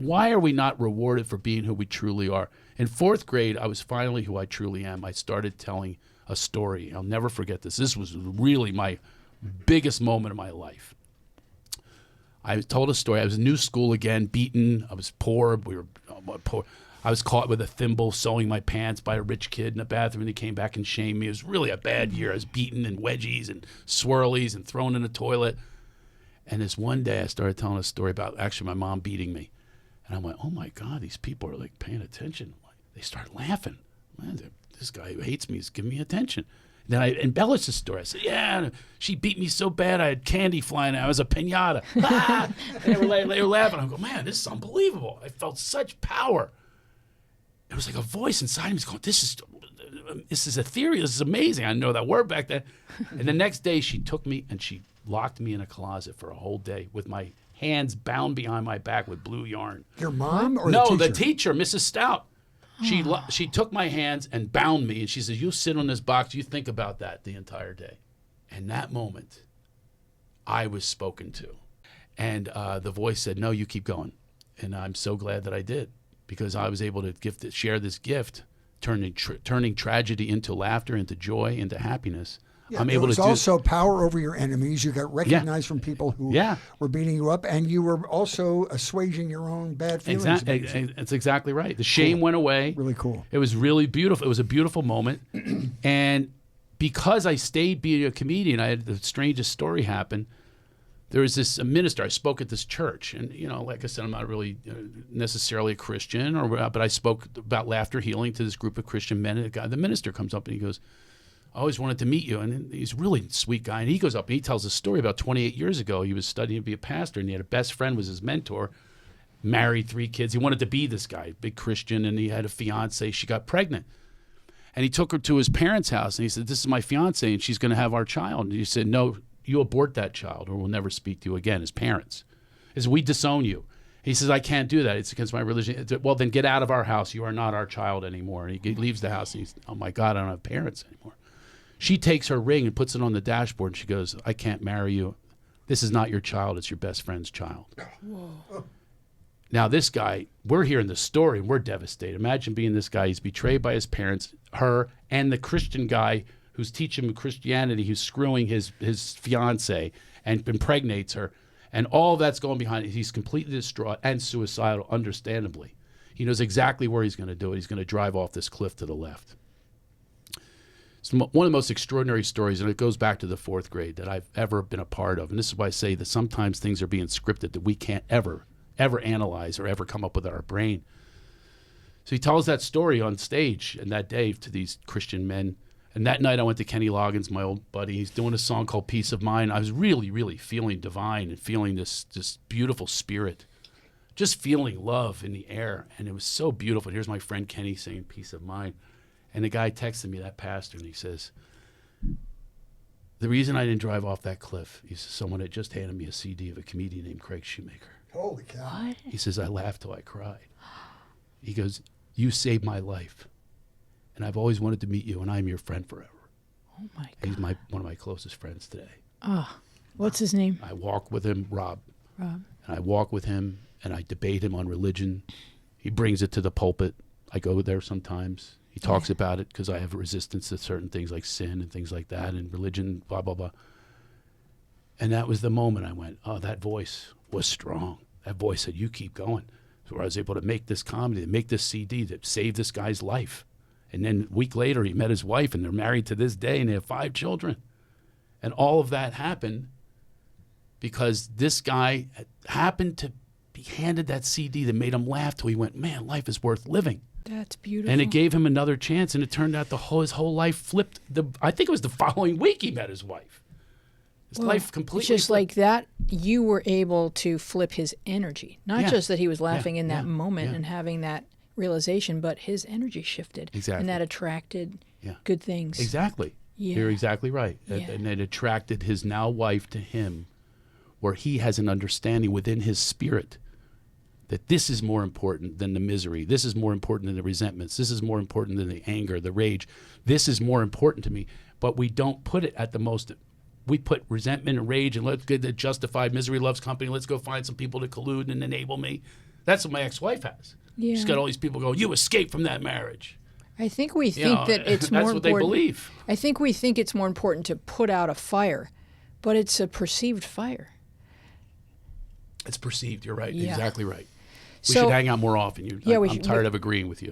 Why are we not rewarded for being who we truly are? In fourth grade, I was finally who I truly am. I started telling a story. I'll never forget this. This was really my biggest moment of my life. I told a story. I was in new school again, beaten. I was poor. We were poor. I was caught with a thimble sewing my pants by a rich kid in the bathroom, and he came back and shamed me. It was really a bad year. I was beaten in wedgies and swirlies and thrown in the toilet. And this one day I started telling a story about actually my mom beating me. And I went, oh, my God, these people are, like, paying attention. They start laughing. Man, this guy who hates me is giving me attention. And then I embellished the story. I said, yeah, she beat me so bad I had candy flying out. I was a piñata. Ah! They were laughing. I go, man, this is unbelievable. I felt such power. It was like a voice inside me was going, this is a theory. This is amazing. I didn't know that word back then. And the next day she took me and she locked me in a closet for a whole day with my hands bound behind my back with blue yarn. Your mom or no, the teacher? The teacher, Mrs. Stout. She took my hands and bound me, and she said, you sit on this box, you think about that the entire day. And that moment, I was spoken to. And the voice said, no, you keep going. And I'm so glad that I did, because I was able to share this gift, turning tragedy into laughter, into joy, into happiness. Yeah, I'm able to do. There was also power over your enemies. You got recognized from people who were beating you up, and you were also assuaging your own bad feelings. Exactly. That's exactly right. The shame went away. Really cool. It was really beautiful. It was a beautiful moment. And because I stayed being a comedian, I had the strangest story happen. There was this minister. I spoke at this church, and like I said, I'm not really necessarily a Christian, but I spoke about laughter healing to this group of Christian men. And the minister comes up and he goes, I always wanted to meet you. And he's a really sweet guy. And he goes up and he tells a story about 28 years ago. He was studying to be a pastor, and he had a best friend was his mentor, married 3 kids. He wanted to be this guy, big Christian, and he had a fiance. She got pregnant. And he took her to his parents' house, and he said, this is my fiance, and she's going to have our child. And he said, no, you abort that child, or we'll never speak to you again as parents. He said, we disown you. He says, I can't do that. It's against my religion. Well, then get out of our house. You are not our child anymore. And he leaves the house, and he's, oh, my God, I don't have parents anymore. She takes her ring and puts it on the dashboard, and she goes, I can't marry you. This is not your child. It's your best friend's child. Whoa. Now, this guy, we're hearing the story, and we're devastated. Imagine being this guy. He's betrayed by his parents, her, and the Christian guy who's teaching him Christianity, who's screwing his fiance and impregnates her. And all that's going behind it. He's completely distraught and suicidal, understandably. He knows exactly where he's going to do it. He's going to drive off this cliff to the left. It's one of the most extraordinary stories, and it goes back to the 4th grade that I've ever been a part of. And this is why I say that sometimes things are being scripted that we can't ever analyze or ever come up with in our brain. So he tells that story on stage and that day to these Christian men. And that night I went to Kenny Loggins, my old buddy. He's doing a song called Peace of Mind. I was really, really feeling divine and feeling this beautiful spirit, just feeling love in the air. And it was so beautiful. Here's my friend Kenny singing Peace of Mind. And the guy texted me, that pastor, and he says, the reason I didn't drive off that cliff, he says, someone had just handed me a CD of a comedian named Craig Shoemaker. Holy cow. What? He says, I laughed till I cried. He goes, you saved my life. And I've always wanted to meet you, and I'm your friend forever. Oh, my God. He's one of my closest friends today. Oh, what's his name? I walk with him, Rob. Rob. And I walk with him, and I debate him on religion. He brings it to the pulpit. I go there sometimes. He talks about it because I have resistance to certain things like sin and things like that and religion, blah, blah, blah. And that was the moment I went, oh, that voice was strong. That voice said, you keep going. So I was able to make this comedy, to make this CD that saved this guy's life. And then a week later, he met his wife, and they're married to this day, and they have 5 children. And all of that happened because this guy happened to be handed that CD that made him laugh till he went, man, life is worth living. That's beautiful. And it gave him another chance, and it turned out his whole life flipped. I think it was the following week he met his wife. His life completely It's just flipped. like that, you were able to flip his energy. Not just that he was laughing in that moment and having that realization, but his energy shifted. Exactly. And that attracted good things. Exactly. Yeah. You're exactly right. Yeah. And it attracted his now wife to him, where he has an understanding within his spirit that this is more important than the misery. This is more important than the resentments. This is more important than the anger, the rage. This is more important to me. But we don't put it at the most. We put resentment and rage and let's get the justified misery loves company. Let's go find some people to collude and enable me. That's what my ex-wife has. Yeah. She's got all these people go, you escaped from that marriage. I think we think that it's more important. That's what they believe. I think we think it's more important to put out a fire, but it's a perceived fire. It's perceived. You're right. Yeah. Exactly right. We So- should hang out more often. Yeah, I'm tired of agreeing with you.